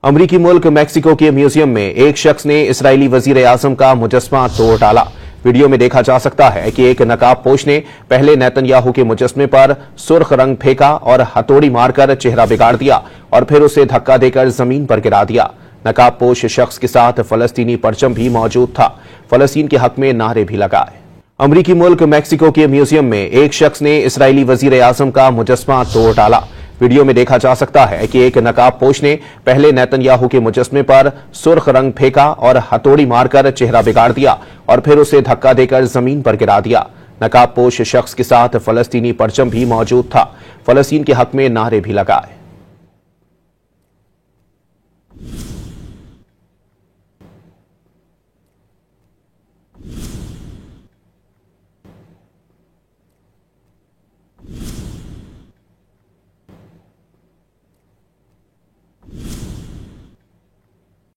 अमरीकी मुल्क मैक्सिको के म्यूजियम में एक शख्स ने इस्राएली वजीर आजम का मुजस्मा तोड़ डाला। वीडियो में देखा जा सकता है कि एक नकाबपोश ने पहले नेतन्याहू के मुजस्मे पर सुर्ख रंग फेंका और हथौड़ी मारकर चेहरा बिगाड़ दिया और फिर उसे धक्का देकर जमीन पर गिरा दिया। नकाबपोश शख्स के साथ फलस्तीनी परचम भी मौजूद था। फलस्तीन के हक में नारे भी लगाए। अमरीकी मुल्क मैक्सिको के म्यूजियम में एक शख्स ने इस्राएली वजीर आजम का मुजस्मा तोड़ डाला। वीडियो में देखा जा सकता है कि एक नकाबपोश ने पहले नेतन्याहू के मुजस्मे पर सुर्ख रंग फेंका और हथौड़ी मारकर चेहरा बिगाड़ दिया और फिर उसे धक्का देकर जमीन पर गिरा दिया। नकाबपोश शख्स के साथ फलस्तीनी परचम भी मौजूद था। फलस्तीन के हक में नारे भी लगाए।